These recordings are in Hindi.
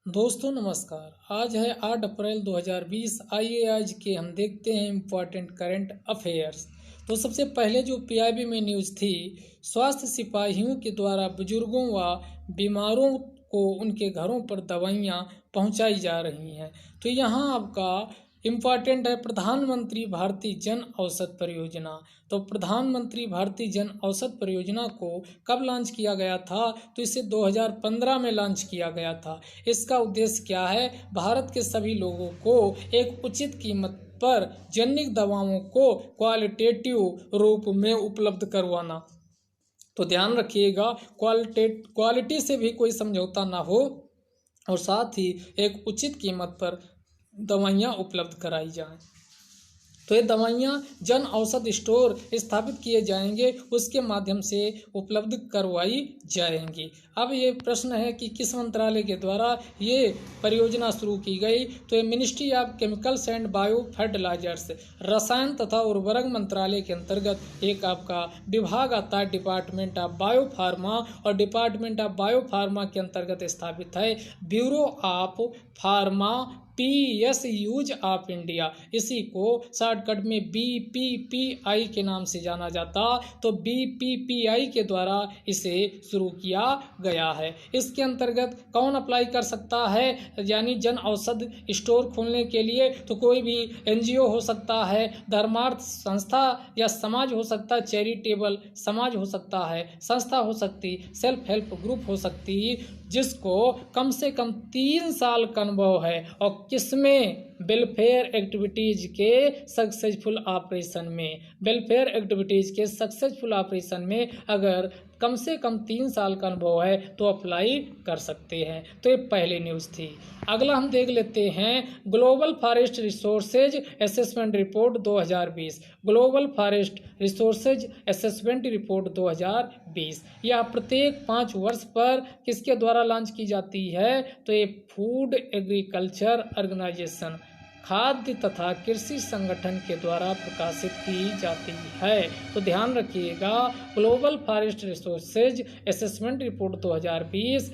दोस्तों नमस्कार। आज है 8 अप्रैल 2020। आइए आज के हम देखते हैं इम्पोर्टेंट करंट अफेयर्स। तो सबसे पहले जो पीआईबी में न्यूज़ थी, स्वास्थ्य सिपाहियों के द्वारा बुजुर्गों व बीमारों को उनके घरों पर दवाइयाँ पहुँचाई जा रही हैं। तो यहाँ आपका इम्पॉर्टेंट है प्रधानमंत्री भारतीय जन औषधि परियोजना। तो प्रधानमंत्री भारतीय जन औषधि परियोजना को कब लॉन्च किया गया था? तो इसे 2015 में लॉन्च किया गया था। इसका उद्देश्य क्या है? भारत के सभी लोगों को एक उचित कीमत पर जेनेरिक दवाओं को क्वालिटेटिव रूप में उपलब्ध करवाना। तो ध्यान रखिएगा, क्वालिटी से भी कोई समझौता ना हो और साथ ही एक उचित कीमत पर दवाइयाँ उपलब्ध कराई जाएं। तो ये दवाइयाँ जन औषधि स्टोर स्थापित किए जाएंगे, उसके माध्यम से उपलब्ध करवाई जाएंगी। अब ये प्रश्न है कि किस मंत्रालय के द्वारा ये परियोजना शुरू की गई? तो ये ministry of chemicals and bio fertilisers, रसायन तथा उर्वरक मंत्रालय के अंतर्गत एक आपका विभाग आता है, डिपार्टमेंट ऑफ बायो फार्मा, और डिपार्टमेंट ऑफ बायो फार्मा के अंतर्गत स्थापित है bureau of pharma PSUs of India. इसी को शॉर्टकट में BPPI के नाम से जाना जाता। तो BPPI के द्वारा इसे शुरू किया गया है। इसके अंतर्गत कौन अप्लाई कर सकता है? यानी जन औषधि स्टोर खोलने के लिए तो कोई भी NGO हो सकता है, धर्मार्थ संस्था या समाज हो सकता है, चैरिटेबल समाज हो सकता है, संस्था हो सकती, सेल्फ हेल्प ग्रुप हो सकती, जिसको कम से कम 3 साल का अनुभव है और किसमें? वेलफेयर एक्टिविटीज के सक्सेसफुल ऑपरेशन में। वेलफेयर एक्टिविटीज के सक्सेसफुल ऑपरेशन में अगर कम से कम 3 साल का अनुभव है तो अप्लाई कर सकते हैं। तो ये पहली न्यूज़ थी। अगला हम देख लेते हैं global forest resources assessment report 2020। Global forest resources assessment report 2020 यह प्रत्येक 5 वर्ष पर किसके द्वारा लॉन्च की जाती है? तो ये फूड एग्रीकल्चर ऑर्गेनाइजेशन, खाद्य तथा कृषि संगठन के द्वारा प्रकाशित की जाती है। तो ध्यान रखिएगा, global forest resources assessment report 2020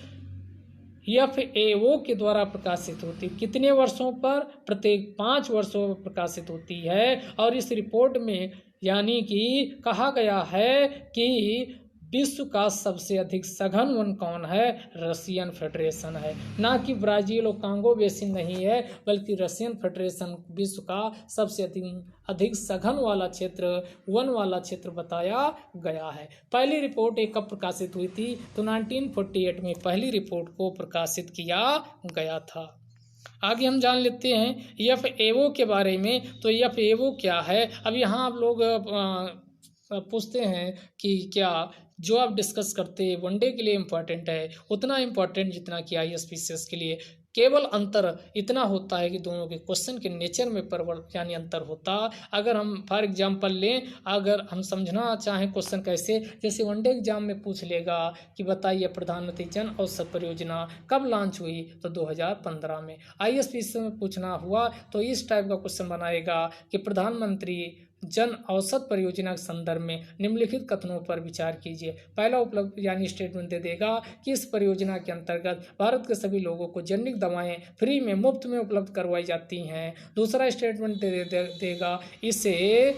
FAO के द्वारा प्रकाशित होती है। कितने वर्षों पर? प्रत्येक 5 वर्षों पर प्रकाशित होती है। और इस रिपोर्ट में यानी कि कहा गया है कि विश्व का सबसे अधिक सघन वन कौन है? रशियन फेडरेशन है। ना कि ब्राज़ील और कांगो बेसिन नहीं है, बल्कि रशियन फेडरेशन विश्व का सबसे अधिक सघन वाला क्षेत्र, वन वाला क्षेत्र बताया गया है। पहली रिपोर्ट एक कब प्रकाशित हुई थी? तो 1948 में पहली रिपोर्ट को प्रकाशित किया गया था। आगे हम जान लेते हैं FAO के बारे में। तो FAO क्या है? अब यहाँ आप लोग पूछते हैं कि क्या जो आप डिस्कस करते हैं वनडे के लिए इम्पॉर्टेंट है उतना इम्पॉर्टेंट जितना कि ISPCS के लिए। केवल अंतर इतना होता है कि दोनों के क्वेश्चन के नेचर में यानी अंतर होता। अगर हम फॉर एग्जांपल लें, अगर हम समझना चाहें क्वेश्चन कैसे, जैसे वनडे एग्जाम में पूछ लेगा कि बताइए प्रधानमंत्री जन औषधि परियोजना कब लॉन्च हुई? तो 2015 में। ISPCS में पूछना हुआ तो इस टाइप का क्वेश्चन बनाएगा कि प्रधानमंत्री जन औषधि परियोजना के संदर्भ में निम्नलिखित कथनों पर विचार कीजिए। पहला उपलब्ध यानी स्टेटमेंट दे देगा कि इस परियोजना के अंतर्गत भारत के सभी लोगों को जेनेरिक दवाएं फ्री में मुफ्त में उपलब्ध करवाई जाती हैं। दूसरा स्टेटमेंट देगा इसे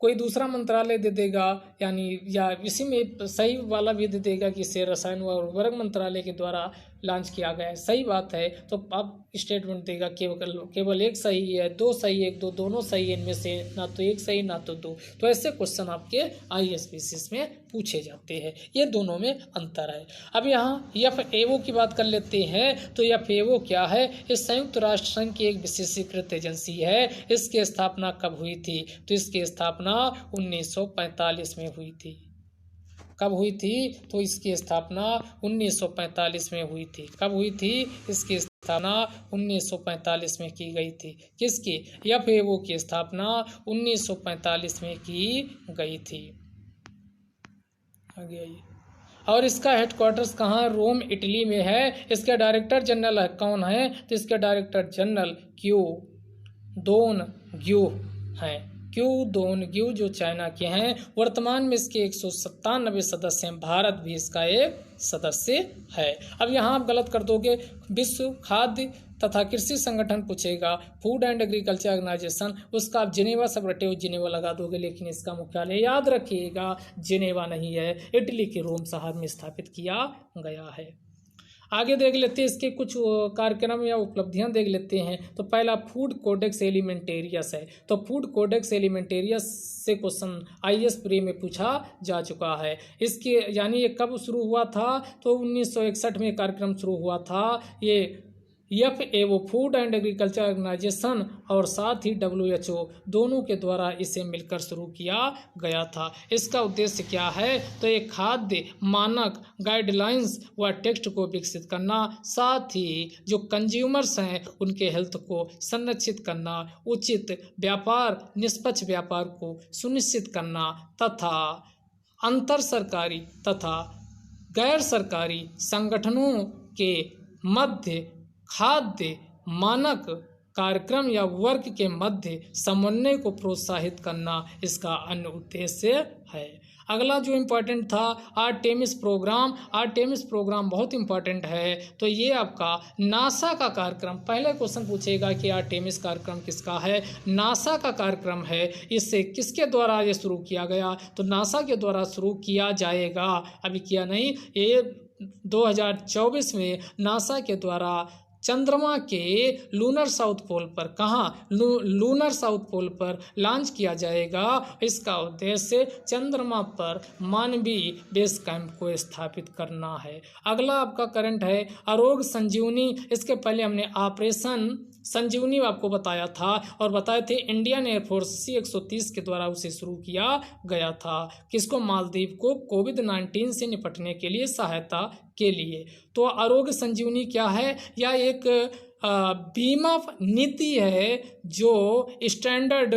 कोई दूसरा मंत्रालय दे देगा, यानी या इसी में सही वाला भी दे देगा कि इसे रसायन व उर्वरक मंत्रालय के द्वारा लॉन्च किया गया है। सही बात है तो अब स्टेटमेंट देगा केवल एक सही है, 2 सही, 1 2 दोनों सही है, इनमें से ना तो एक सही ना तो 2। तो ऐसे क्वेश्चन आपके ISPCS में पूछे जाते हैं। ये दोनों में अंतर है। अब यहाँ FAO की बात कर लेते हैं। तो FAO क्या है? इस संयुक्त राष्ट्र संघ की एक विशेषीकृत एजेंसी है। इसकी स्थापना कब हुई थी? तो इसकी स्थापना 1945 में हुई थी। कब हुई थी? तो इसकी स्थापना 1945 में हुई थी। कब हुई थी? इसकी स्थापना 1945 में की गई थी। किसकी? FAO की स्थापना 1945 में की गई थी। आगे आइए। और इसका हेडक्वार्टर्स कहाँ? रोम इटली में है। इसके डायरेक्टर जनरल कौन है? तो इसके डायरेक्टर जनरल क्यू दोन ग्यू हैं। क्यूडोनग्यू जो चाइना के हैं। वर्तमान में इसके 197 सदस्य हैं, भारत भी इसका एक सदस्य है। अब यहाँ आप गलत कर दोगे, विश्व खाद्य तथा कृषि संगठन पूछेगा, फूड एंड एग्रीकल्चर ऑर्गेनाइजेशन, उसका आप जिनेवा सब रटे हो जिनेवा लगा दोगे, लेकिन इसका मुख्यालय याद रखिएगा जिनेवा नहीं है, इटली के रोम शहर में स्थापित किया गया है। आगे देख लेते हैं इसके कुछ कार्यक्रम या उपलब्धियां देख लेते हैं। तो पहला फूड कोडेक्स एलिमेंटेरियस है। तो फूड कोडेक्स एलिमेंटेरियस से क्वेश्चन IAS प्री में पूछा जा चुका है। इसके यानी ये कब शुरू हुआ था, तो 1961 में कार्यक्रम शुरू हुआ था। ये FAO food and agriculture organisation और साथ ही WHO दोनों के द्वारा इसे मिलकर शुरू किया गया था। इसका उद्देश्य क्या है, तो ये खाद्य मानक गाइडलाइंस व टेक्स्ट को विकसित करना, साथ ही जो कंज्यूमर्स हैं उनके हेल्थ को संरक्षित करना, उचित व्यापार निष्पक्ष व्यापार को सुनिश्चित करना तथा अंतर सरकारी तथा गैर सरकारी संगठनों के मध्य खाद्य मानक कार्यक्रम या वर्ग के मध्य समन्वय को प्रोत्साहित करना इसका अन्य उद्देश्य है। अगला जो इम्पोर्टेंट था आर्टेमिस प्रोग्राम। आर्टेमिस प्रोग्राम बहुत इम्पोर्टेंट है। तो ये आपका नासा का कार्यक्रम, पहले क्वेश्चन पूछेगा कि आर्टेमिस कार्यक्रम किसका है, नासा का कार्यक्रम है। इससे किसके द्वारा ये शुरू किया गया, तो नासा के द्वारा शुरू किया जाएगा, अभी किया नहीं। ये 2024 में नासा के द्वारा चंद्रमा के लूनर साउथ पोल पर, कहाँ लूनर साउथ पोल पर लॉन्च किया जाएगा। इसका उद्देश्य चंद्रमा पर मानवीय बेस कैंप को स्थापित करना है। अगला आपका करंट है आरोग्य संजीवनी। इसके पहले हमने ऑपरेशन संजीवनी आपको बताया था और बताए थे इंडियन एयरफोर्स C-130 के द्वारा उसे शुरू किया गया था। किसको, मालदीव को कोविड-19 से निपटने के लिए सहायता के लिए। तो आरोग्य संजीवनी क्या है, यह एक बीमा नीति है जो स्टैंडर्ड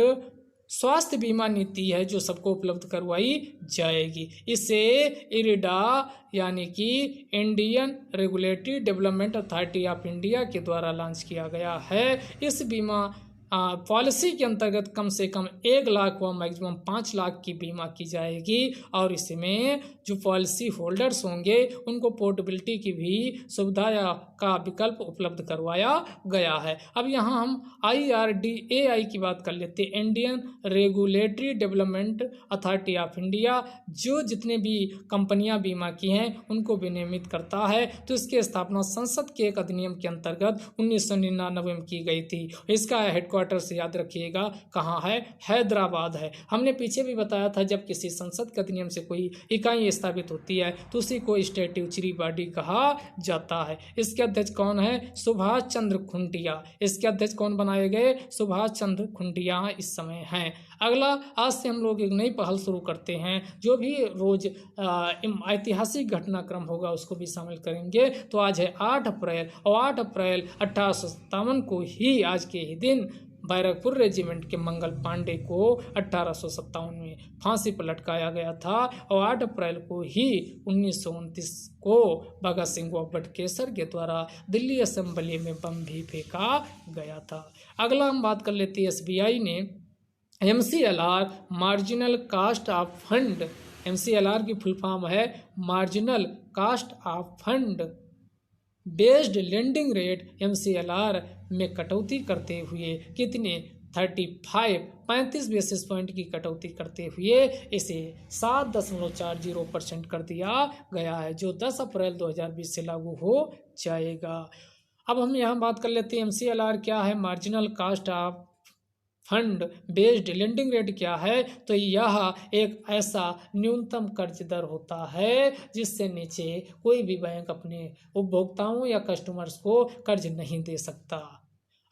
स्वास्थ्य बीमा नीति है जो सबको उपलब्ध करवाई जाएगी। इसे इरिडा यानी कि Indian regulatory development authority of India के द्वारा लॉन्च किया गया है। इस बीमा पॉलिसी के अंतर्गत कम से कम 1 लाख व मैक्सिमम 5 लाख की बीमा की जाएगी और इसमें जो पॉलिसी होल्डर्स होंगे उनको पोर्टेबिलिटी की भी सुविधा का विकल्प उपलब्ध करवाया गया है। अब यहाँ हम IRDAI की बात कर लेते हैं, Indian regulatory development authority of India, जो जितने भी कंपनियां बीमा की हैं उनको विनियमित करता है। तो इसकी स्थापना संसद के एक अधिनियम के अंतर्गत 1999 में की गई थी। इसका हेडक्वार्टर्स याद रखिएगा कहाँ है, हैदराबाद है। हमने पीछे भी बताया था जब किसी संसद के अधिनियम से कोई इकाई स्थापित होती है तो उसी को स्टैट्यूटरी बॉडी कहा जाता है। इसके अध्यक्ष कौन है, सुभाष चंद्र खुंटिया। इसके अध्यक्ष कौन बनाए गए, सुभाष चंद्र खुंटिया इस समय हैं। अगला, आज से हम लोग एक नई पहल शुरू करते हैं, जो भी रोज ऐतिहासिक घटनाक्रम होगा उसको भी शामिल करेंगे। तो आज है 8 अप्रैल और 8 अप्रैल 1857 को ही आज के ही दिन बैरकपुर रेजिमेंट के मंगल पांडे को 1857 में फांसी पर लटकाया गया था और 8 अप्रैल को ही 1929 को भगत सिंह व बटुकेश्वर के द्वारा दिल्ली असेंबली में बम भी फेंका गया था। अगला हम बात कर लेते हैं SBI ने MCLR marginal cast of fund, MCLR की फुल फॉर्म है marginal cast of fund based lending rate MCLR में कटौती करते हुए कितने 35 बेसिस पॉइंट की कटौती करते हुए इसे 7.40% कर दिया गया है, जो 10 अप्रैल 2020 से लागू हो जाएगा। अब हम यहाँ बात कर लेते हैं MCLR क्या है, marginal cast of fund based lending rate क्या है। तो यह एक ऐसा न्यूनतम कर्ज दर होता है जिससे नीचे कोई भी बैंक अपने उपभोक्ताओं या कस्टमर्स को कर्ज नहीं दे सकता।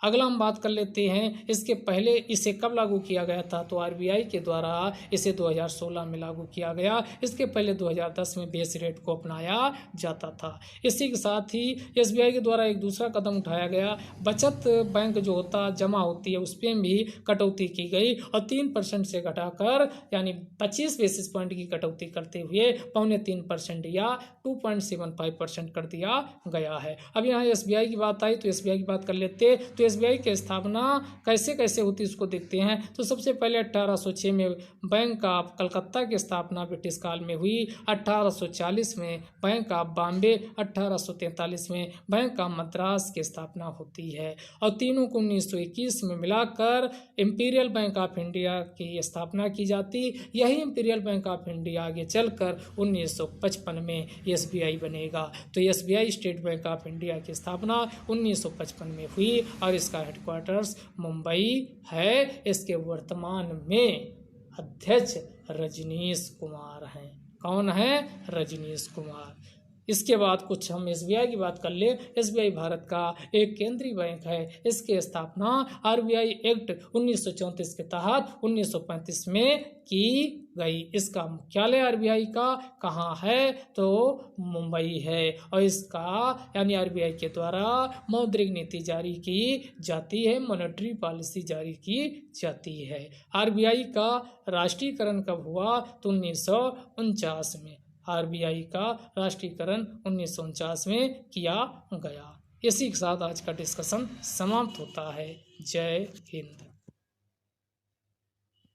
अगला हम बात कर लेते हैं इसके पहले इसे कब लागू किया गया था, तो RBI के द्वारा इसे 2016 में लागू किया गया। इसके पहले 2010 में बेस रेट को अपनाया जाता था। इसी के साथ ही SBI के द्वारा एक दूसरा कदम उठाया गया, बचत बैंक जो होता जमा होती है उस पर भी कटौती की गई और 3% से घटाकर यानी 25 बेसिस पॉइंट की कटौती करते हुए 3.25% या 2.75% कर दिया गया है। अब यहाँ SBI की बात आई तो SBI की बात कर लेते। तो एसबीआई की स्थापना कैसे कैसे होती है उसको देखते हैं। तो सबसे पहले 1806 में बैंक ऑफ कलकत्ता की स्थापना ब्रिटिश काल में हुई। 1840 में बैंक ऑफ बॉम्बे, 1843 में बैंक ऑफ मद्रास की स्थापना होती है और तीनों को 1921 में मिलाकर इंपीरियल बैंक ऑफ इंडिया की स्थापना की जाती। यही इंपीरियल बैंक ऑफ इंडिया आगे चलकर 1955 में एसबीआई बनेगा। तो SBI state bank of India की स्थापना 1955 में हुई और इसका हेडक्वार्टर्स मुंबई है। इसके वर्तमान में अध्यक्ष रजनीश कुमार हैं। कौन है? रजनीश कुमार। इसके बाद कुछ हम एसबीआई की बात कर ले। एसबीआई भारत का एक केंद्रीय बैंक है। इसकी स्थापना आरबीआई एक्ट 1934 के तहत 1935 में की गई। इसका मुख्यालय आरबीआई का कहाँ है? तो मुंबई है और इसका यानी आरबीआई के द्वारा मौद्रिक नीति जारी की जाती है, मॉनेटरी पॉलिसी जारी की जाती है। आरबीआई का राष्ट्रीयकरण कब हुआ? तो 1949 में। आरबीआई का राष्ट्रीयकरण 1949 में किया गया। इसी के साथ आज का डिस्कशन समाप्त होता है। जय हिंद।